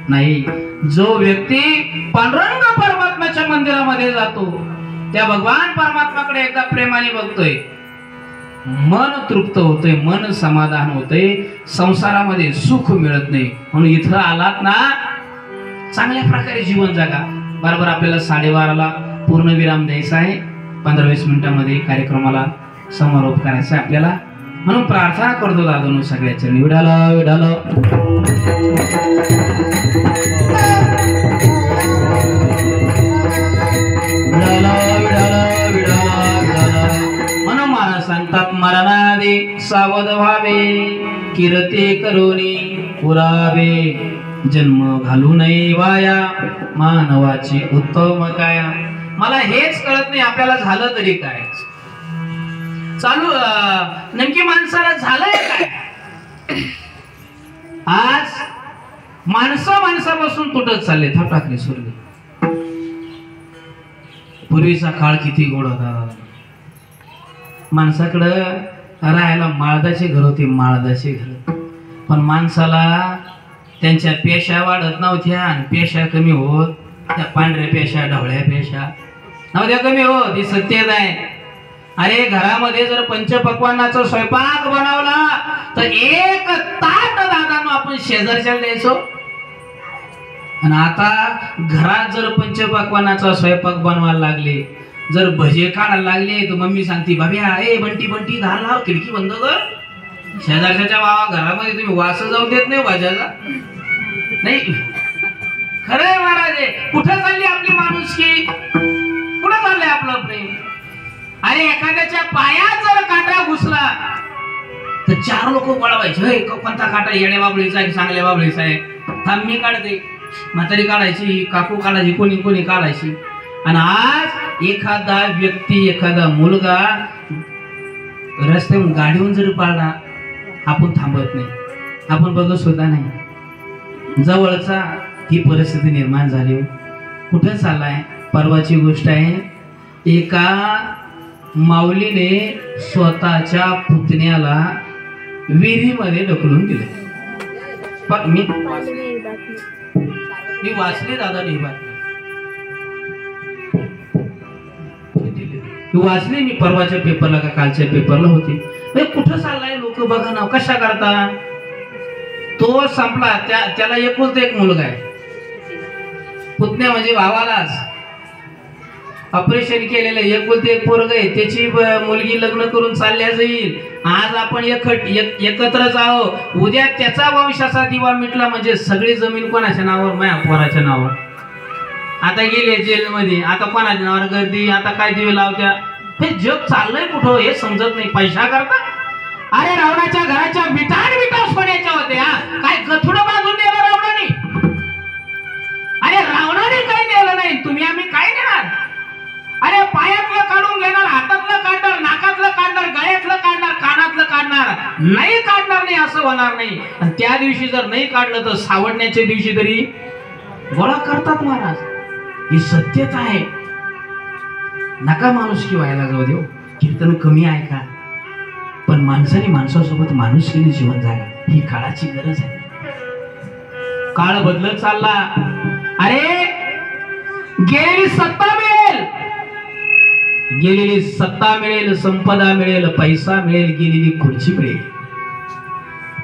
नाही. जो व्यक्ती पांडुरंग परमात्म्याच्या मंदिरामध्ये जातो, त्या भगवान परमात्माकडे एकदा प्रेमाने बघतोय, मन तृप्त होतोय, मन समाधान होतोय, संसारामध्ये सुख मिळत नाही. म्हणून इथं आलात ना, चांगल्या प्रकारे जीवन जगा. बरोबर आपल्याला 12:30ला पूर्ण विराम द्यायचा आहे. 15-20 मिनिटांमध्ये कार्यक्रमाला समारोप करायचा आहे आपल्याला. म्हणून प्रार्थना करतो दादांनो सगळ्याच्या विडाला विडाला. म्हणून महाराज सांगतात मरणादे सावध व्हावे. कीर्ती करोनी पुरावे. जन्म घालू नये वाया. मानवाची उत्तम काया. मला हेच कळत नाही आपल्याला झालं तरी काय चालू, नेमकी माणसाला झालंय काय? आज माणसं माणसापासून तुटत चालले. थाटाकले सुरले. पूर्वीचा काळ किती गोड होता. माणसाकडं राहायला माळदाचे घर होते, माळदाचे घर. पण माणसाला त्यांच्या पेशा वाढत नव्हत्या आणि पेशा कमी होत. त्या पांढऱ्या पेशा, ढवळ्या पेशा नव्हत्या कमी होत. ही सत्यच आहे. अरे घरामध्ये जर पंचपक्वान्नाचा स्वयंपाक बनवला तर एक ताट दादांनो आपण शेजारच्या द्यायचो. आणि आता घरात जर पंचपक्वान्नाचा स्वयंपाक बनवायला लागले, जर भजे काढायला लागले तर मम्मी सांगते बाब्या ए बंटी बंटी दार लाव, खिडकी बंद कर. शेजारच्या बाबा घरामध्ये तुम्ही वास जाऊन देत नाही भाज्याचा. नाही खरंय महाराज, कुठं चालली आपली माणुसकी, कुठं चाललंय आपलं प्रेम. अरे एखाद्याच्या पायात जर काटा घुसला तर चार लोक वळवायचे, कोणता काटा येड्या बाबळीचा आहे चांगल्या बाबळीचा आहे. थांब मी काढते. म्हातारी काढायची, काकू काढायची, कोणी कोणी काढायची. आणि आज एखादा व्यक्ती, एखादा मुलगा रस्त्यावरून गाडीहून जरी पाळला आपण थांबत नाही, आपण बघत सुद्धा नाही. जवळचा ही परिस्थिती निर्माण झाली. कुठे चाललाय? परवाची गोष्ट आहे, एका माऊलीने स्वतःच्या पुतण्याला विहिरीमध्ये ढकलून दिले. पण मी वाचली दादा ही बातमी, वाचली मी परवाच्या पेपरला का कालच्या पेपरला होती. कुठं चाललाय लोक बघा ना कशा करता. तो संपला, त्याला एकूच एक मुलगा आहे, पुतण्या म्हणजे भावालाच ऑपरेशन केलेलं एकुलते एक पोरग आहे, त्याची मुलगी लग्न करून चालल्या जाईल. आज आपण एकत्रच आहो, उद्या त्याचा वंशाचा दिवा मिटला म्हणजे सगळी जमीन कोणाच्या नावावर? माझ्या पोराच्या नावावर. आता गेले जेलमध्ये, आता कोणाच्या नावावर गर्दी, आता काय दिवे लावत्या. हे जग चाललंय कुठं हे समजत नाही. पैसा करता. अरे रावणाच्या घराच्या विटा सोन्याच्या होत्या, काय गथुडं बांधून दिलं रावणाने? अरे रावणाने काही दिलं नाही, तुम्ही आम्ही काय देणार? अरे पायातलं काढून घेणार, हातातलं काढणार, नाकातलं काढणार, गळ्यातलं काढणार, कानातलं काढणार, नाही काढणार नाही असं होणार नाही. आणि त्या दिवशी जर नाही काढलं तर सावडण्याच्या दिवशी तरी गोळा करतात महाराज. ही सत्यता आहे. नका माणुसकी व्हायला जाऊ देऊ. कीर्तन कमी आहे का, पण माणसाने माणसासोबत माणुसकीने जीवन जागा ही काळाची गरज आहे. काळ बदलत चालला. अरे गेलेली सत्ता मिळेल, गेलेली सत्ता मिळेल, संपदा मिळेल, पैसा मिळेल, गेलेली खुर्ची मिळेल,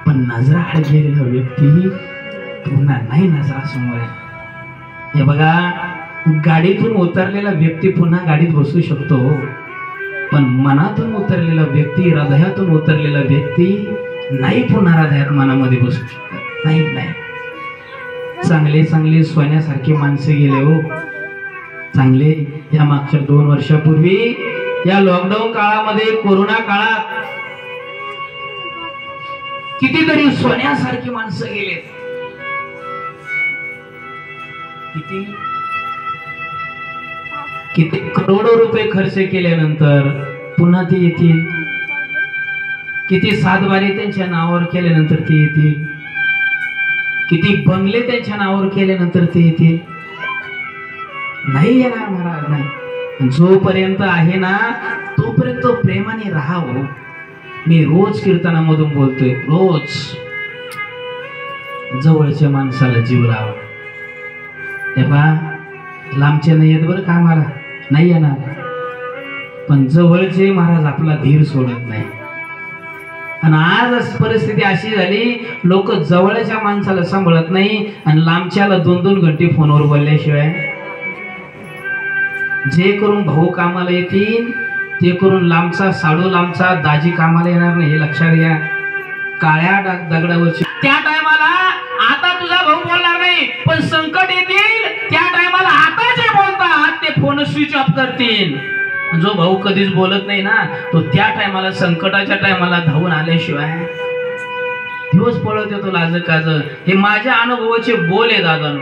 पण नजरा आड गेलेला व्यक्ती पुन्हा नाही नजरा समोर आहे. हे बघा, गाडीतून उतरलेला व्यक्ती पुन्हा गाडीत बसू शकतो, पण मनातून उतरलेला व्यक्ती, हृदयातून उतरलेला व्यक्ती नाही पुन्हा हृदयात मनामध्ये बसू शकतो. नाही नाही. चांगले चांगले सोन्यासारखे माणसे गेले हो, चांगले. या मागच्या 2 वर्षापूर्वी या लॉकडाऊन काळामध्ये, कोरोना काळात कितीतरी सोन्यासारखी माणसं गेले. किती करोडो रुपये खर्च केल्यानंतर पुन्हा ते येतील. किती सातबारे त्यांच्या नावावर केल्यानंतर ते येतील. किती बंगले त्यांच्या नावावर केल्यानंतर ते येतील. नाही येणार महाराज, नाही. जोपर्यंत आहे ना तोपर्यंत प्रेमाने राहावं. मी रोज कीर्तनामधून बोलतोय, रोज जवळच्या माणसाला जीव लावा. हे पहा, लांबचे नाही येत बरं का, मला नाही येणार, पण जवळचे महाराज आपला धीर सोडत नाही. आणि आज परिस्थिती अशी झाली, लोक जवळच्या माणसाला सांभाळत नाही आणि लांबच्याला 2-2 घंटे फोनवर बोलल्याशिवाय. जे करून भाऊ कामाला येतील ते करून लांबचा साडू, लांबचा दाजी कामाला येणार नाही, हे लक्षात घ्या. काळ्या दगडावरची त्या टायमाला आता तुझा भाऊ बोलणार नाही, पण संकट येतील त्या टायमाला आता जे बोलतात ते फोन स्विच ऑफ करतील. जो भाऊ कधीच बोलत नाही ना, तो त्या टायमाला, संकटाच्या टायमाला धावून आल्याशिवाय दिवस पळत येतो लाज काज. हे माझ्या अनुभवाचे बोल आहे दादा.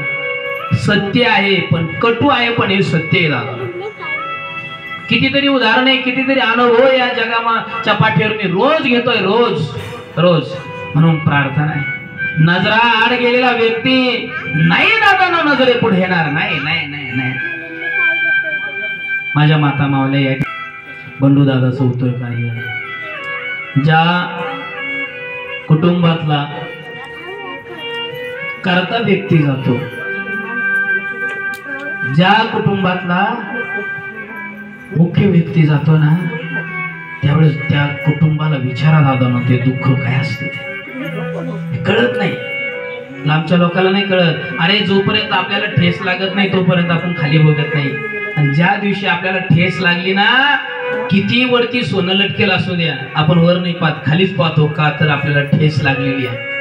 सत्य आहे पण कटू आहे, पण हे सत्य आहे दादा. कितीतरी उदाहरणे, कितीतरी अनुभव या जगाच्या पाठीवर मी रोज घेतोय, रोज रोज. म्हणून प्रार्थना आहे, नजरा आड गेलेला व्यक्ती नाही दादा नजरे पुढे येणार नाही. नाही नाही नाही. माझ्या माता मावल्या या बंडू दादाचा होतोय काही. ज्या कुटुंबातला करता व्यक्ती जातो, ज्या कुटुंबातला मुख्य व्यक्ती जातो ना, त्यावेळेस त्या कुटुंबाला विचारा दादा ते दुःख काय असतं ते कळत नाही. लांबच्या लोकांना नाही कळत. अरे जोपर्यंत आपल्याला ठेस लागत नाही तोपर्यंत आपण खाली बघत नाही. आणि ज्या दिवशी आपल्याला ठेस लागली ना, किती वरती सोनं लटकेल असू द्या, आपण वर नाही पाहत, खालीच पाहतो. का तर आपल्याला ठेस लागलेली आहे.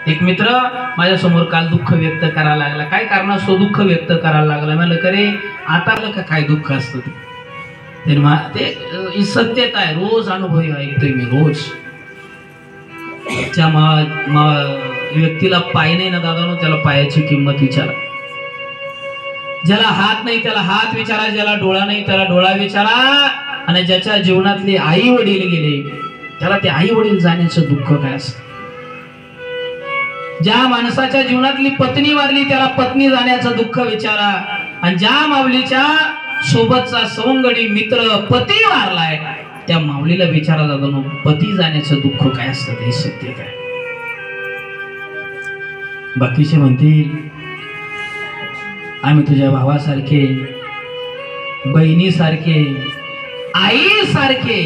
एक मित्र माझ्या समोर काल दुःख व्यक्त करायला लागला. काय कारणास्तव दुःख व्यक्त करायला लागला? म्हणलं करे आता का काय दुःख असतं ते सत्यता आहे. रोज अनुभव ऐकतोय मी रोज. त्या व्यक्तीला पाय नाही ना दादा, त्याला पायाची किंमत विचारा. ज्याला हात नाही त्याला हात विचारा, ज्याला डोळा नाही त्याला डोळा विचारा. आणि ज्याच्या जीवनातले आई वडील गेले त्याला ते आई वडील जाण्याचं दुःख काय असतं. ज्या माणसाच्या जीवनातली पत्नी वारली त्याला पत्नी जाण्याचं दुःख विचारा. आणि ज्या माऊलीच्या सोबतचा सवंगडी मित्र पती वारलाय त्या माऊलीला विचारा दादा, पती जाण्याचं दुःख काय असतं ते सत्य काय. बाकीचे म्हणतील आम्ही तुझ्या भावासारखे, बहिणीसारखे, आईसारखे,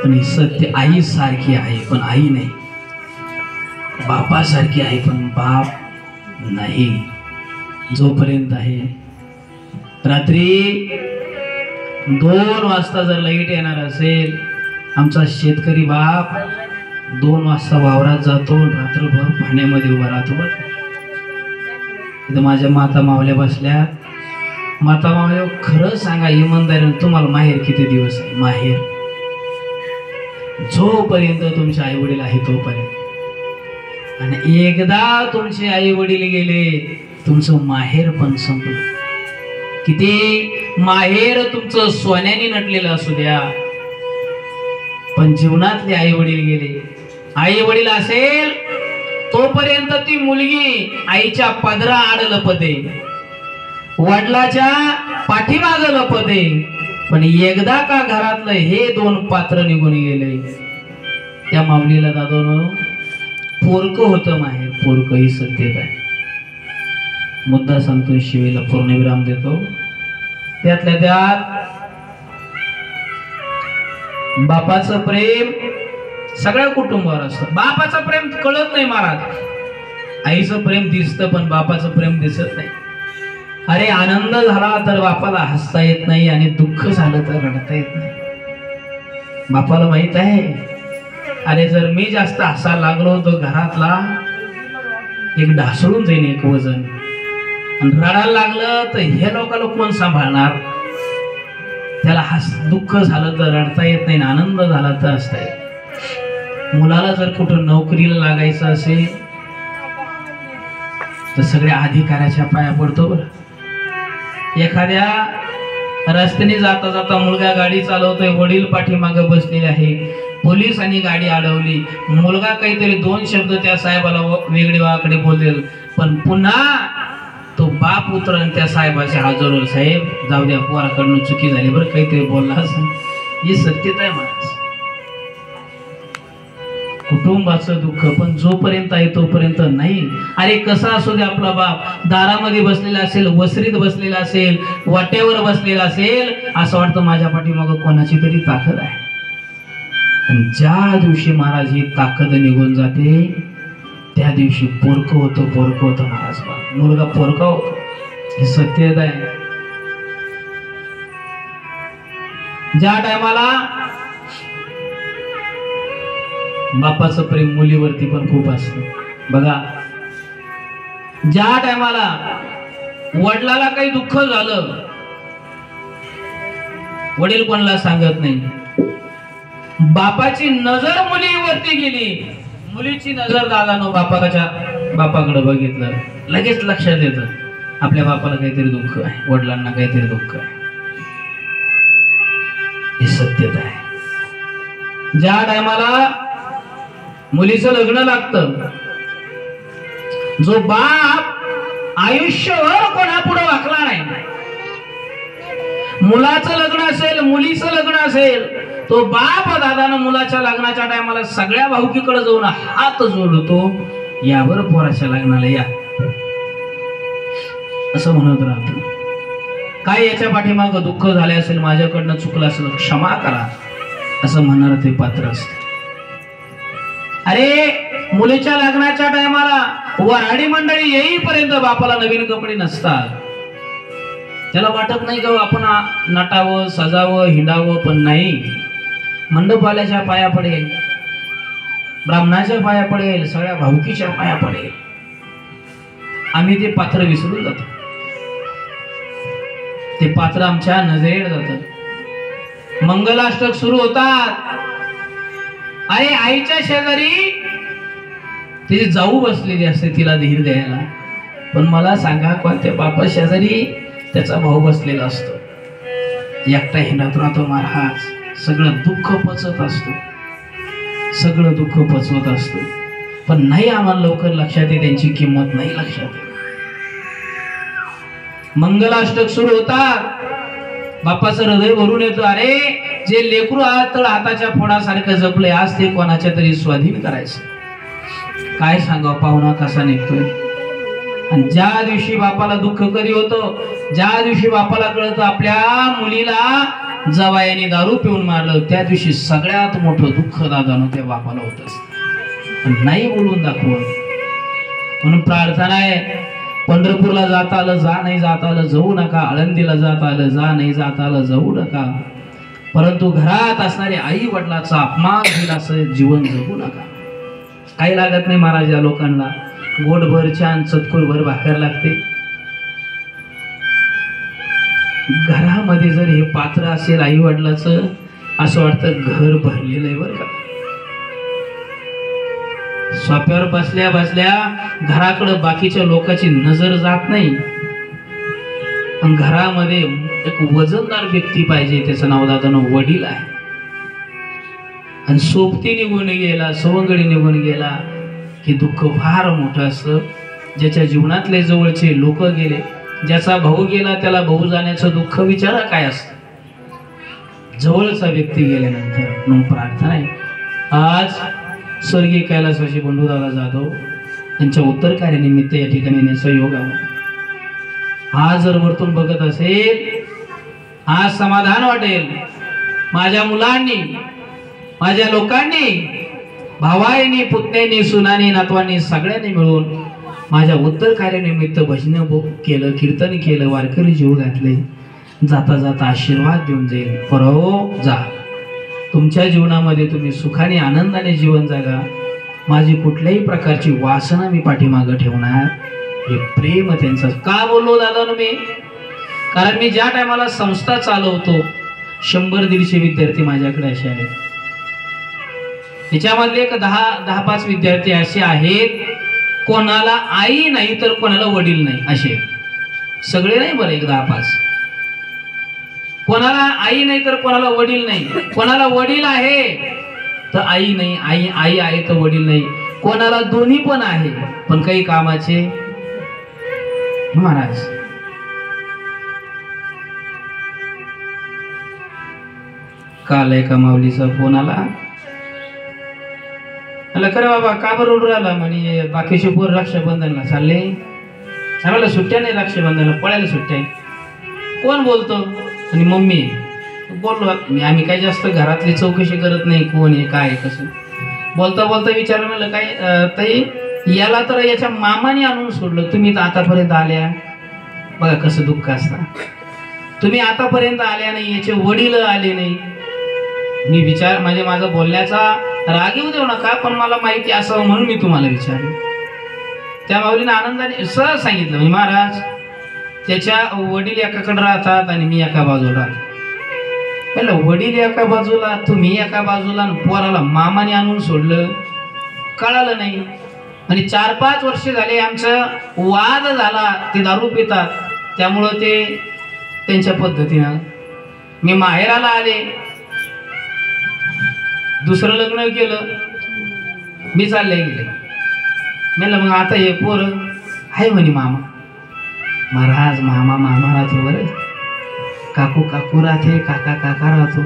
पण सत्य आई सारखी आहे पण आई नाही, बापासारखी आहे पण बाप नाही. जोपर्यंत आहे रात्री 2 वाजता जर लाईट येणार असेल, आमचा शेतकरी बाप 2 वाजता वावरात जातो, रात्रभर पाण्यामध्ये उभा राहतो. इथं माझ्या माता मावल्या बसल्या. माता मावल्या खरं सांगा इमानदारीने, तुम्हाला माहेर किती दिवस आहे? माहेर जोपर्यंत तुमचे आई वडील आहे तोपर्यंत. आणि एकदा तुमचे आई वडील गेले तुमचं माहेर पण संपलं. किती माहेर तुमचं सोन्याने नटलेलं असू द्या, पण जीवनातले आई वडील गेले. आई वडील असेल तोपर्यंत ती मुलगी आईच्या पदरा आड लपते, वडिलाच्या पाठीमाग लपते. पण एकदा का घरातलं हे 2 पात्र निघून गेले, त्या माऊलीला दादोनं पोरक होतं माहेर. पोरक ही सत्यता आहे. मुद्दा सांगतो, शिवेला पूर्णविराम देतो. त्यातल्या त्यात बापाचं प्रेम सगळ्या कुटुंबावर असतं. बापाचं प्रेम कळत नाही महाराज. आईचं प्रेम दिसतं पण बापाचं प्रेम दिसत नाही. अरे आनंद झाला तर बापाला हसता येत नाही आणि दुःख झालं तर रडता येत नाही. बापाला माहित आहे, अरे जर मी जास्त हसायला लागलो तर घरातला एक ढासळून जाईन एक वजन. आणि रडायला लागलं तर हे लोकांना कोण सांभाळणार. त्याला दुःख झालं तर रडता येत नाही, आनंद झाला तर हसता येत. मुलाला जर कुठं नोकरीला लागायचं असेल तर सगळ्या अधिकाऱ्याच्या पाया पडतो. बरं, एखाद्या रस्त्याने जाता जाता मुलगा गाडी चालवतोय, वडील पाठीमागे बसलेले आहे, पोलिसांनी गाडी अडवली, मुलगा काहीतरी 2 शब्द त्या साहेबाला वेगळे वाकडे बोलेल, पण पुन्हा तो बाप उतरण त्या साहेबाच्या हाजरवर, साहेब जाऊ द्या पोराकडून चुकी झाली बरं, काहीतरी बोलला असं. ही सत्यता आहे महाराज. कुटुंबाचं दुःख पण जोपर्यंत आहे तोपर्यंत नाही. अरे कसा असू दे आपला बाप, दारामध्ये बसलेला असेल, वसरीत बसलेला असेल, वाट्यावर बसलेला असेल, असं वाटतं माझ्या पाठीमागं कोणाची तरी ताकद आहे. आणि ज्या दिवशी महाराज ही ताकद निघून जाते त्या दिवशी पोरक होतं महाराज. मुलगा पोरका होतो. ही सत्यता आहे. ज्या टायमाला बापाचं प्रेम मुलीवरती पण खूप असतं बघा. ज्या टायमाला वडिलाला काही दुःख झालं, वडील कोणाला सांगत नाही, बापाची नजर मुलीवरती गेली, मुलीची नजर दादानं बापाकडे बघितलं, लगेच लक्षात येतं आपल्या बापाला काहीतरी दुःख आहे, वडिलांना काहीतरी दुःख आहे. ही सत्यता आहे. ज्या टायमाला मुलीचं लग्न लागतं, जो बाप आयुष्यभर कोणापुढे वाकला नाही, मुलाचं लग्न असेल, मुलीचं लग्न असेल, तो बाप दादानं मुलाच्या लग्नाच्या टायमाला सगळ्या भाऊकीकडे जाऊन हात जोडतो, यावर पोराच्या लग्नाला या असं म्हणत राहतो. काय याच्या पाठीमागं दुःख झाले असेल, माझ्याकडनं चुकलं असेल, क्षमा करा असं म्हणणार ते पात्र असते. अरे मुलीच्या लग्नाच्या टायमाला वऱ्हाडी मंडळी येईपर्यंत बापाला नवीन कपडे नसतात. त्याला वाटत नाही का आपण नटावं, सजावं, हिंडावं, पण नाही. मंडपवाल्याच्या पाया पडेल, ब्राह्मणाच्या पाया पडेल, सगळ्या भाऊकीच्या पाया पडेल. आम्ही ते पात्र विसरून जातो. ते पात्र आमच्या नजरेत जात. मंगलाष्टक सुरू होतात. अरे आईच्या शेजारी तिची जाऊ बसलेली असते तिला धीर द्यायला. पण मला सांगा, कोणत्या बापा शेजारी त्याचा भाऊ बसलेला असतो. एकटा हिंडत राहतो महाराज, सगळं दुःख पचत असतो, सगळं दुःख पचवत असतो. पण नाही आम्हाला लवकर लक्षात येते, त्यांची किंमत नाही लक्षात येते. मंगलाष्टक सुरू होतात. बापाचं हृदय भरून येतं. अरे जे लेकरू तर हाताच्या फोडासारखं जपले, आज ते कोणाच्या तरी स्वाधीन करायचं. काय सांगावं, पाहुणा कसा निघतोय. आणि ज्या दिवशी बापाला दुःख कधी होतं, ज्या दिवशी बापाला कळतं आपल्या मुलीला जवायाने दारू पिऊन मारलं, त्या दिवशी सगळ्यात मोठं दुःख दादानं त्या बापाला होत असतं. पण नाही बोलून दाखवत. म्हणून प्रार्थना आहे, पंढरपूरला जाता आलं जा, नाही जाता आलं जाऊ नका. आळंदीला जाता आलं जा, नाही जाता आलं जाऊ नका. परंतु घरात असणारे आई वडिलाचा अपमान होईल असं जीवन जगू नका. काही लागत नाही महाराज या लोकांना. गोडभर छान चतकुरभर भाकर लागते. घरामध्ये जर हे पात्र असेल आई वडिलाचं, असं वाटतं घर भरलेलं आहे बरं का. सोप्यावर बसल्या बसल्या घराकडे बाकीच्या लोकांची नजर जात नाही. पण घरामध्ये एक वजनदार व्यक्ती पाहिजे, त्याचं नाव दादानं वडील आहे. आणि सोबती निघून गेला, सवंगडी निघून गेला की दुःख फार मोठं असतं. ज्याच्या जीवनातले जवळचे लोक गेले, ज्याचा भाऊ गेला त्याला भाऊ जाण्याचं दुःख विचारा काय असतं. जवळचा व्यक्ती गेल्यानंतर म्हणून प्रार्थना आहे, आज स्वर्गीय कैलासवासी बंडूदादा जाधव यांच्या उत्तर कार्यानिमित्त या ठिकाणी येण्याचा योग आला. आज जर वरतून बघत असेल, आज समाधान वाटेल. माझ्या मुलांनी, माझ्या लोकांनी, भावाईनी, पुतण्यांनी, सुनानी, नातवांनी सगळ्यांनी मिळून माझ्या उत्तर कार्यानिमित्त भजन केलं, कीर्तन केलं, वारकरी जीव घातले. जाता जाता आशीर्वाद देऊन जाईल. परहो जा, तुमच्या जीवनामध्ये तुम्ही सुखाने आनंदाने जीवन जगा. माझी कुठल्याही प्रकारची वासना मी पाठीमागं ठेवणार. हे प्रेम त्यांचं. का बोललो दादा मी? कारण मी ज्या टायमाला संस्था चालवतो, 100-150 विद्यार्थी माझ्याकडे असे आहेत. त्याच्यामधले एक 10-5 विद्यार्थी असे आहेत, कोणाला आई नाही तर कोणाला वडील नाही. असे सगळे नाही बरं, एक 10-5. कोणाला आई नाही तर कोणाला वडील नाही. कोणाला वडील आहे तर आई नाही, आई आहे तर वडील नाही. कोणाला दोन्ही पण आहे पण काही कामाचे. महाराज काल एका माऊलीचा फोन आला. खरं बाबा का बरं उडून राहिला म्हणे, बाकीचे पोर रक्षाबंधनला चालले. आम्हाला सुट्ट्या नाही, रक्षाबंधनला पळायला सुट्ट्या आहे. कोण बोलतो? आणि मम्मी बोललो. आम्ही काही जास्त घरातली चौकशी करत नाही, कोण आहे काय आहे कसं. बोलता बोलता विचारलं, म्हणलं काय ताई, याला तर याच्या मामाने आणून सोडलं, तुम्ही तर आतापर्यंत आल्या. बघा कसं दुःख असतं. तुम्ही आतापर्यंत आल्या नाही, याचे वडील आले नाही. मी विचार म्हणजे माझा बोलण्याचा राग येऊ देऊ नका, पण मला माहिती असावं म्हणून मी तुम्हाला विचारलं. त्या माऊलीने आनंदाने सहज सांगितलं, म्हणजे महाराज त्याच्या वडील एकाकडे राहतात आणि मी एका बाजूला राहतो. पहिलं वडील एका बाजूला, तुम्ही एका बाजूला, पोराला मामाने आणून सोडलं, कळालं नाही. आणि 4-5 वर्ष झाले आमचं वाद झाला. ते दारू पितात, त्यामुळं ते त्यांच्या पद्धतीनं. मी माहेराला आले, दुसरं लग्न केलं, मी चालले गेले. म्हणलं मग आता हे पोर आहे म्हणे मामा. महाराज मामा मामा राहतो बरं, काकू काकू राहते, काका काका राहतो.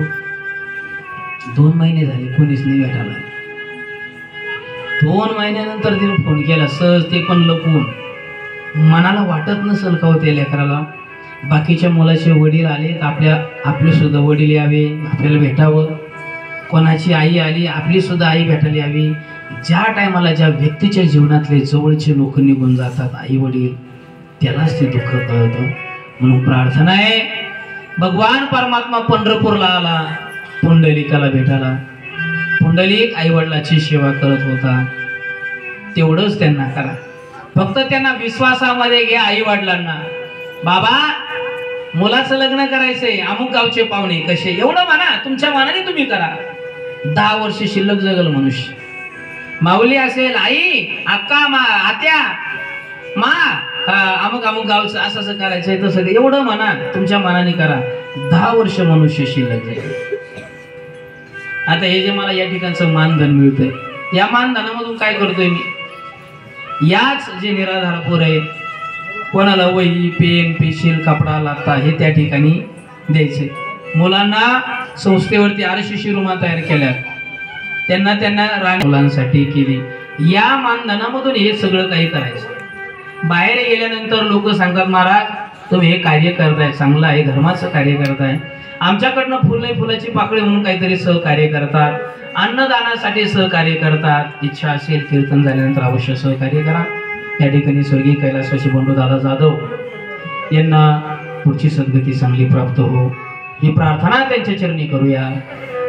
2 महिने झाले कोणीच नाही भेटायला. 2 महिन्यानंतर तिने फोन केला सहज, ते पण लपून. मनाला वाटत नसेल का हो त्या लेकराला बाकीच्या मुलाचे वडील आले आपले सुद्धा वडील यावे, आपल्याला भेटावं. कोणाची आई आली, आपली सुद्धा आई भेटायला यावी. ज्या टायमाला ज्या व्यक्तीच्या जीवनातले जवळचे लोक निघून जातात, आई वडील, त्यालाच ते दुःख कळतं. म्हणून प्रार्थना आहे, भगवान परमात्मा पंढरपूरला आला पुंडलिकाला भेटायला. पुंडलिक आई वडिलाची सेवा करत होता, तेवढंच त्यांना करा. फक्त त्यांना विश्वासामध्ये घ्या. आई वडिलांना, बाबा मुलाचं लग्न करायचंय, अमुक गावचे पाहुणे कसे, एवढं म्हणा, तुमच्या मनाने तुम्ही करा. 10 वर्ष शिल्लक जगल मनुष्य. माऊली असेल, आई, अक्का, आत्या, मा, अमुक अमुक गावचं असं असं करायचंय, तसं एवढं म्हणा, तुमच्या मनाने करा. 10 वर्ष मनुष्य शिल्लक जाईल. आता हे जे मला या ठिकाणचं मानधन मिळतंय, या मानधनामधून काय करतोय मी? याच जे निराधार पोर आहेत, कोणाला वही, पेन, पेन्सिल, कपडा लागता, हे त्या ठिकाणी द्यायचे. मुलांना संस्थेवरती RCC रूमा तयार केल्या, त्यांना राणी मुलांसाठी केली. या मानधनामधून हे सगळं काही करायचं. बाहेर गेल्यानंतर लोक सांगतात, महाराज तुम्ही हे कार्य करताय, चांगलं आहे, धर्माचं कार्य करताय. आमच्याकडनं फुलाची पाकळी म्हणून काहीतरी सहकार्य करतात, अन्नदानासाठी सहकार्य करतात. इच्छा असेल कीर्तन झाल्यानंतर अवश्य सहकार्य करा. या ठिकाणी स्वर्गीय कैलासवासी बंडू दादा जाधव यांना पुढची सद्गती चांगली प्राप्त हो, ही प्रार्थना त्यांच्या चरणी करूया.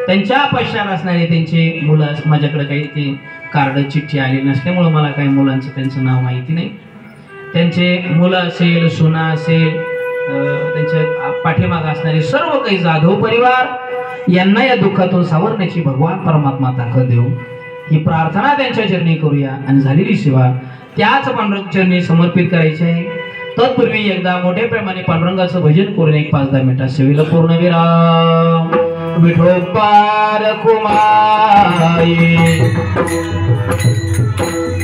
त्यांच्या पश्चात असणारे त्यांचे मुलं, माझ्याकडे काही ते कार्ड चिठ्ठी आली नसल्यामुळं मला काही मुलांचं त्यांचं नाव माहिती नाही. त्यांचे मुलं असेल, सुना असेल, त्यांच्या पाठीमाग असणारे सर्व काही जाधव परिवार, यांना या दुःखातून सावरण्याची भगवान परमात्मा ताकद देऊ, ही प्रार्थना त्यांच्या चरणी करूया. आणि झालेली सेवा त्याच पांडुरंग चरणी समर्पित करायची आहे. तत्पूर्वी एकदा मोठ्या प्रेमाने पांडुरंगाचं भजन करून एक 5-10 मिनिटात सेवेला पूर्ण विराम. विठोबार कुमाई,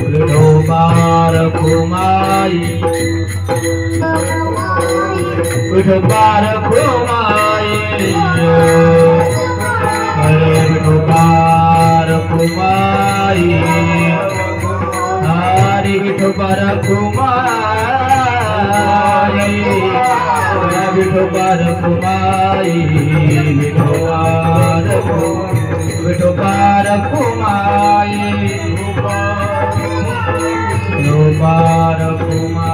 विठोबार कुमाई, विठोबार कुमाई, हरे विठोबार कुमाई, हरे विठोबार कुमाई, विठोबार कुमाई, विठोबार कुमाई, विठोबार कुमाई.